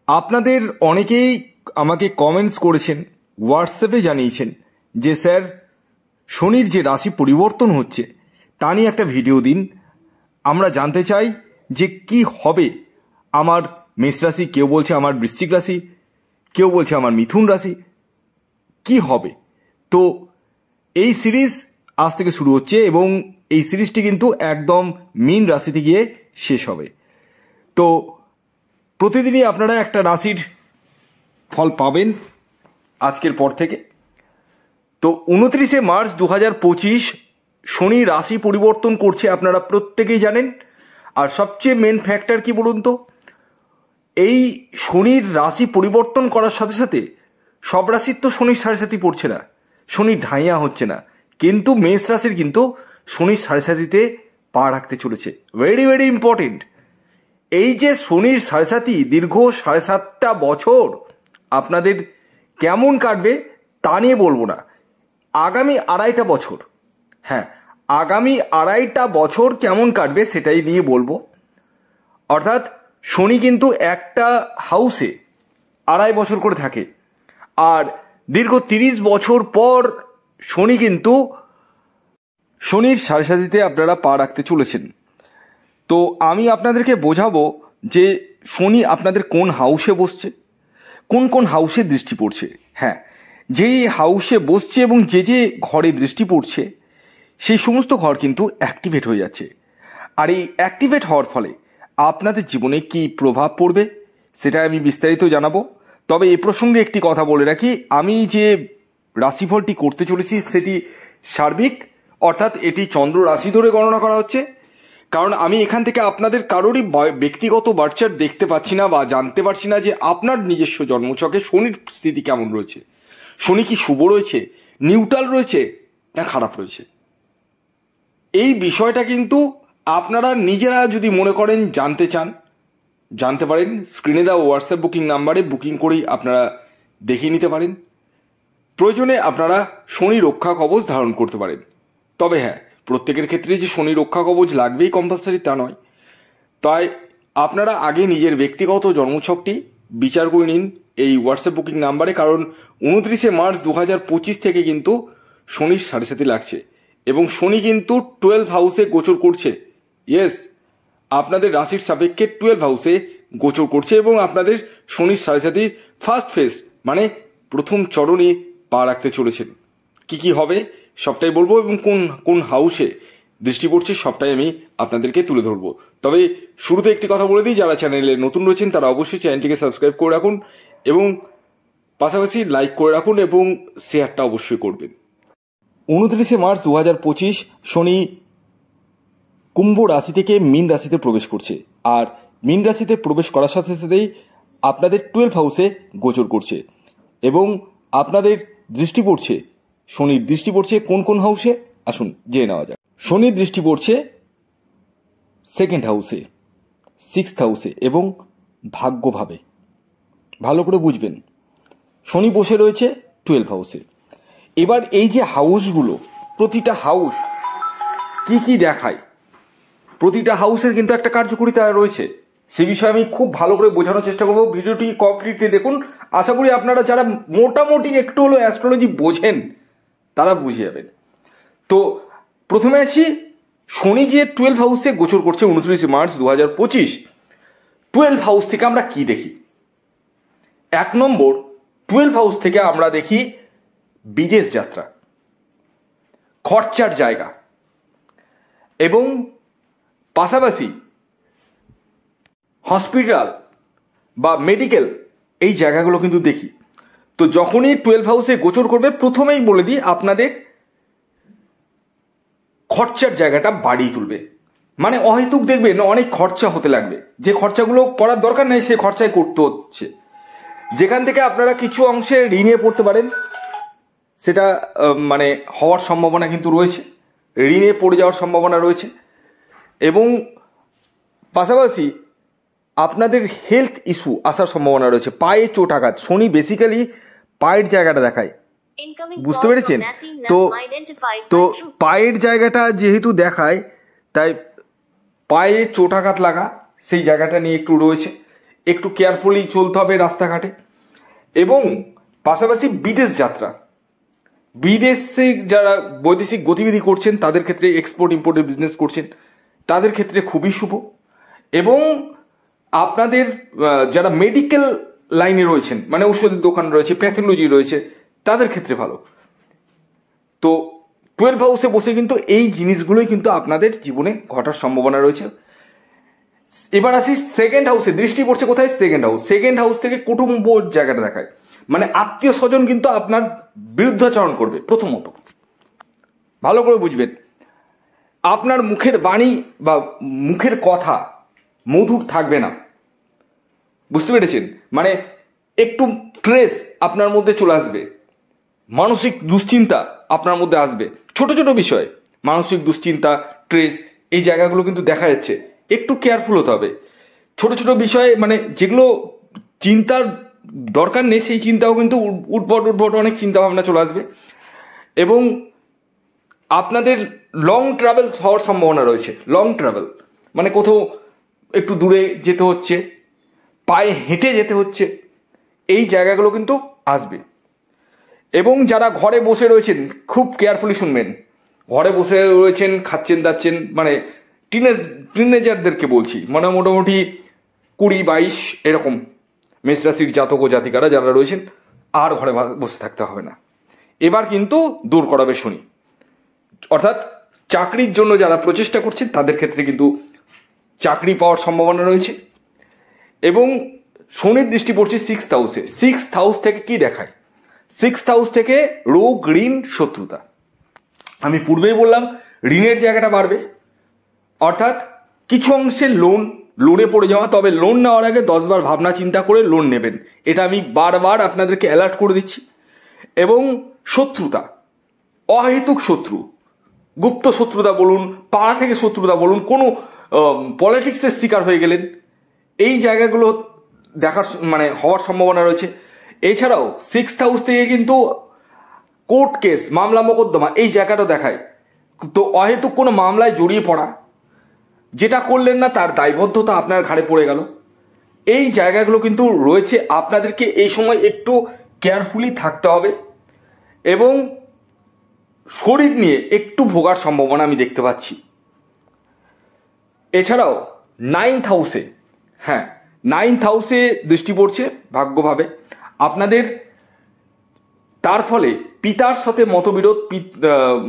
আপনাদের অনেকেই আমাকে কমেন্টস করেছেন, হোয়াটসঅ্যাপে জানিয়েছেন যে স্যার শনির যে রাশি পরিবর্তন হচ্ছে তা নিয়ে একটা ভিডিও দিন। আমরা জানতে চাই যে কি হবে আমার মেষ রাশি, কেউ বলছে আমার বৃশ্চিক রাশি, কেউ বলছে আমার মিথুন রাশি, কি হবে। তো এই সিরিজ আজ থেকে শুরু হচ্ছে এবং এই সিরিজটি কিন্তু একদম মীন রাশিতে গিয়ে শেষ হবে। তো প্রতিদিনই আপনারা একটা রাশির ফল পাবেন আজকের পর থেকে। তো 29শে মার্চ 2025 শনি রাশি পরিবর্তন করছে, আপনারা প্রত্যেকেই জানেন। আর সবচেয়ে মেন ফ্যাক্টর কি বলুন তো, এই শনির রাশি পরিবর্তন করার সাথে সাথে সব রাশির তো শনির সাড়ে সাথী পড়ছে না, শনির ঢাইয়া হচ্ছে না, কিন্তু মেষ রাশির কিন্তু শনির সাড়ে সাথীতে পা রাখতে চলেছে। Very very important. এই যে শনির সাড়ে সাথী দীর্ঘ 7.5টা বছর আপনাদের কেমন কাটবে তা নিয়ে বলবো না, আগামী 2.5টা বছর, হ্যাঁ আগামী 2.5টা বছর কেমন কাটবে সেটাই নিয়ে বলবো। অর্থাৎ শনি কিন্তু একটা হাউসে 2.5 বছর করে থাকে, আর দীর্ঘ 30 বছর পর শনি কিন্তু শনির সাড়ে সাথীতে আপনারা পা রাখতে চলেছেন। তো আমি আপনাদেরকে বোঝাবো যে শনি আপনাদের কোন হাউসে বসছে, কোন কোন হাউসে দৃষ্টি পড়ছে। হ্যাঁ, যে হাউসে বসছে এবং যে যে ঘরে দৃষ্টি পড়ছে সেই সমস্ত ঘর কিন্তু অ্যাক্টিভেট হয়ে যাচ্ছে। আর এই অ্যাক্টিভেট হওয়ার ফলে আপনাদের জীবনে কি প্রভাব পড়বে সেটা আমি বিস্তারিত জানাবো। তবে এ প্রসঙ্গে একটি কথা বলে রাখি, আমি যে রাশিফলটি করতে চলেছি সেটি সার্বিক, অর্থাৎ এটি চন্দ্র রাশি ধরে গণনা করা হচ্ছে। কারণ আমি এখান থেকে আপনাদের কারোরই ব্যক্তিগত বার্চার দেখতে পাচ্ছি না বা জানতে পারছি না যে আপনার নিজস্ব জন্মছকে শনির স্থিতি কেমন রয়েছে, শনি কি শুভ রয়েছে, নিউট্রাল রয়েছে না খারাপ রয়েছে। এই বিষয়টা কিন্তু আপনারা নিজেরা যদি মনে করেন জানতে চান জানতে পারেন, স্ক্রিনে দেওয়া হোয়াটসঅ্যাপ বুকিং নাম্বারে বুকিং করেই আপনারা দেখিয়ে নিতে পারেন। প্রয়োজনে আপনারা শনি রক্ষা কবচ ধারণ করতে পারেন। তবে হ্যাঁ, প্রত্যেকের ক্ষেত্রে যে শনি রক্ষা কবচ লাগবেই কম্পালসারি তা নয়। তাই আপনারা আগে নিজের ব্যক্তিগত জন্মছকটি বিচার করে নিন এই হোয়াটসঅ্যাপ বুকিং নাম্বারে। কারণ 29শে মার্চ 2025 থেকে কিন্তু শনির সাড়ে সাথী লাগছে এবং শনি কিন্তু 12 হাউসে গোচর করছে। ইয়েস, আপনাদের রাশির সাপেক্ষে 12 হাউসে গোচর করছে এবং আপনাদের শনির সাড়ে সাথীর ফার্স্ট ফেজ মানে প্রথম চরণে পা রাখতে চলেছেন। কি কি হবে সবটাই বলবো এবং কোন কোন হাউসে দৃষ্টি পড়ছে সবটাই আমি আপনাদেরকে তুলে ধরবো। তবে শুরুতে একটি কথা বলে দিই, যারা চ্যানেলে নতুন রয়েছেন তারা অবশ্যই চ্যানেলটিকে সাবস্ক্রাইব করে রাখুন এবং পাশাপাশি লাইক করে রাখুন এবং শেয়ারটা অবশ্যই করবেন। 29শে মার্চ 2025 শনি কুম্ভ রাশি থেকে মীন রাশিতে প্রবেশ করছে, আর মীন রাশিতে প্রবেশ করার সাথে সাথেই আপনাদের 12 হাউসে গোচর করছে এবং আপনাদের দৃষ্টি পড়ছে, শনির দৃষ্টি পড়ছে কোন কোন হাউসে আসুন জেনে নেওয়া যাক। শনির দৃষ্টি পড়ছে 2nd হাউসে, 6th হাউসে এবং ভাগ্যভাবে। ভালো করে বুঝবেন, শনি বসে রয়েছে 12 হাউসে। এবার এই যে হাউসগুলো, প্রতিটা হাউস কি কি দেখায়, প্রতিটা হাউসের কিন্তু একটা কার্যকারিতা রয়েছে, সে বিষয়ে আমি খুব ভালো করে বোঝানোর চেষ্টা করবো। ভিডিওটি কমপ্লিটলি দেখুন, আশা করি আপনারা যারা মোটামুটি একটু হলো অ্যাস্ট্রোলজি বোঝেন তারা বুঝে যাবেন। তো প্রথমে আছি, শনি যে 12 হাউসে গোচর করছে 29শে মার্চ 2025, 12 হাউস থেকে আমরা কি দেখি। 1 নম্বর, 12 হাউস থেকে আমরা দেখি বিদেশ যাত্রা, খরচার জায়গা এবং পাশাপাশি হসপিটাল বা মেডিকেল, এই জায়গাগুলো কিন্তু দেখি। তো যখনই 12 হাউসে গোচর করবে প্রথমেই বলে দিই আপনাদের খরচার জায়গাটা বাড়িয়ে তুলবে। মানে অহেতুক দেখবেন অনেক খরচা হতে লাগবে, যে খরচাগুলো করার দরকার নেই সে খরচাই করতে হচ্ছে। যেখান থেকে আপনারা কিছু অংশে ঋণে পড়তে পারেন, সেটা মানে হওয়ার সম্ভাবনা কিন্তু রয়েছে, ঋণে পড়ে যাওয়ার সম্ভাবনা রয়েছে। এবং পাশাপাশি আপনাদের হেলথ ইস্যু আসার সম্ভাবনা রয়েছে, পায়ে চোট আঘাত। শনি বেসিক্যালি পায়ের জায়গাটা দেখায়, বুঝতে পেরেছেন? তো পায়ের জায়গাটা যেহেতু দেখায় তাই পায়ে চোট আঘাত লাগা সেই জায়গাটা নিয়ে একটু রয়েছে। একটু কেয়ারফুলি চলতে হবে রাস্তাঘাটে। এবং পাশাপাশি বিদেশ যাত্রা, বিদেশে যারা বৈদেশিক গতিবিধি করছেন তাদের ক্ষেত্রে, এক্সপোর্ট ইম্পোর্টের বিজনেস করছেন তাদের ক্ষেত্রে খুবই শুভ। এবং আপনাদের যারা মেডিকেল লাইনে রয়েছেন, মানে ওষুধের দোকান রয়েছে, প্যাথোলজি রয়েছে, তাদের ক্ষেত্রে ভালো। তো 12 হাউসে বসে কিন্তু এই জিনিসগুলোই কিন্তু আপনাদের জীবনে ঘটার সম্ভাবনা রয়েছে। এবার আসি সেকেন্ড হাউসে, দৃষ্টি পড়ছে কোথায়? Second house. সেকেন্ড হাউস থেকে কুটুম্ব জায়গাটা দেখায়, মানে আত্মীয় স্বজন কিন্তু আপনার বিরুদ্ধাচরণ করবে। প্রথমত ভালো করে বুঝবেন, আপনার মুখের বাণী বা মুখের কথা মধুর থাকবে না, বুঝতে পেরেছেন? মানে একটু স্ট্রেস আপনার মধ্যে চলে আসবে, মানসিক দুশ্চিন্তা আপনার মধ্যে আসবে। ছোট ছোট বিষয় মানসিক দুশ্চিন্তা, স্ট্রেস, এই জায়গাগুলো কিন্তু দেখা যাচ্ছে। একটু কেয়ারফুল হতে হবে। ছোট ছোট বিষয় মানে যেগুলো চিন্তার দরকার নেই, সেই চিন্তাও কিন্তু উদ্ভট অনেক চিন্তা ভাবনা চলে আসবে। এবং আপনাদের লং ট্রাভেল হওয়ার সম্ভাবনা রয়েছে। লং ট্রাভেল মানে কোথাও একটু দূরে যেতে হচ্ছে, পায়ে হেঁটে যেতে হচ্ছে, এই জায়গাগুলো কিন্তু আসবে। এবং যারা ঘরে বসে রয়েছেন, খুব কেয়ারফুলি শুনবেন, ঘরে বসে রয়েছেন, খাচ্ছেন দাচ্ছেন, মানে টিনেজারদেরকে বলছি, মানে মোটামুটি 20-22 এরকম মেষ রাশির জাতক ও জাতিকারা যারা রয়েছেন, আর ঘরে বসে থাকতে হবে না। এবার কিন্তু দূর করাবে শনি। অর্থাৎ চাকরির জন্য যারা প্রচেষ্টা করছেন তাদের ক্ষেত্রে কিন্তু চাকরি পাওয়ার সম্ভাবনা রয়েছে। এবং শনির দৃষ্টি পড়ছে 6th হাউসে। 6th হাউস থেকে কি দেখায়? 6th হাউস থেকে রোগ, ঋণ, শত্রুতা। আমি পূর্বেই বললাম ঋণের জায়গাটা বাড়বে, অর্থাৎ কিছু অংশে লোনে পড়ে যাওয়া। তবে লোন নেওয়ার আগে 10 বার ভাবনা চিন্তা করে লোন নেবেন, এটা আমি বারবার আপনাদেরকে অ্যালার্ট করে দিচ্ছি। এবং শত্রুতা, অহেতুক শত্রু, গুপ্ত শত্রুতা বলুন, পাড়া থেকে শত্রুতা বলুন, কোনো পলিটিক্সের শিকার হয়ে গেলেন, এই জায়গাগুলো দেখার মানে হওয়ার সম্ভাবনা রয়েছে। এছাড়াও 6th হাউস থেকে কিন্তু কোর্ট কেস, মামলা মোকদ্দমা, এই জায়গাটা দেখায়। তো অহেতুক কোনো মামলায় জড়িয়ে পড়া, যেটা করলেন না তার দায়বদ্ধতা আপনার ঘাড়ে পড়ে গেল, এই জায়গাগুলো কিন্তু রয়েছে। আপনাদেরকে এই সময় একটু কেয়ারফুলি থাকতে হবে। এবং শরীর নিয়ে একটু ভোগার সম্ভাবনা আমি দেখতে পাচ্ছি। এছাড়াও 9th হাউসে, হ্যাঁ 9th হাউসে দৃষ্টি পড়ছে ভাগ্যভাবে আপনাদের। তার ফলে পিতার সাথে মতবিরোধ,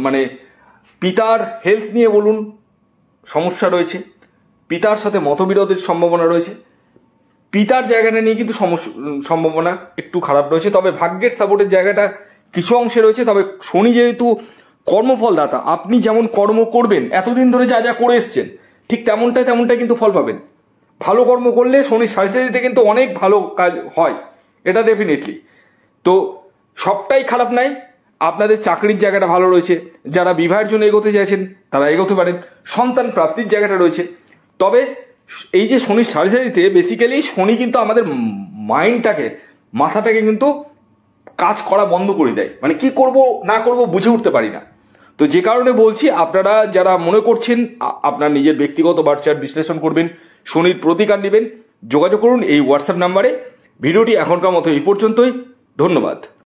মানে পিতার হেলথ নিয়ে বলুন সমস্যা রয়েছে, পিতার সাথে মতবিরোধের সম্ভাবনা রয়েছে। পিতার জায়গাটা নিয়ে কিন্তু সম্ভাবনা একটু খারাপ রয়েছে। তবে ভাগ্যের সাপোর্টের জায়গাটা কিছু অংশে রয়েছে। তবে শনি যেহেতু কর্মফলদাতা, আপনি যেমন কর্ম করবেন, এতদিন ধরে যা যা করে এসছেন ঠিক তেমনটাই কিন্তু ফল পাবেন। ভালো কর্ম করলে শনি সাড়ে কিন্তু অনেক ভালো কাজ হয়, এটা ডেফিনেটলি। তো সবটাই খারাপ নাই, আপনাদের চাকরির জায়গাটা ভালো রয়েছে। যারা বিবাহের জন্য এগোতে চাইছেন তারা এগোতে পারেন, সন্তান প্রাপ্তির জায়গাটা রয়েছে। তবে এই যে শনির সার্জারিতে বেসিক্যালি শনি কিন্তু আমাদের মাইন্ডটাকে, মাথাটাকে কিন্তু কাজ করা বন্ধ করে দেয়, মানে কি করব না করব বুঝে উঠতে পারি না। তো যে কারণে বলছি, আপনারা যারা মনে করছেন আপনার নিজের ব্যক্তিগত বার্চার বিশ্লেষণ করবেন, শনির প্রতিকার নেবেন, যোগাযোগ করুন এই হোয়াটসঅ্যাপ নাম্বারে। ভিডিওটি এখনকার মতো এই পর্যন্তই, ধন্যবাদ।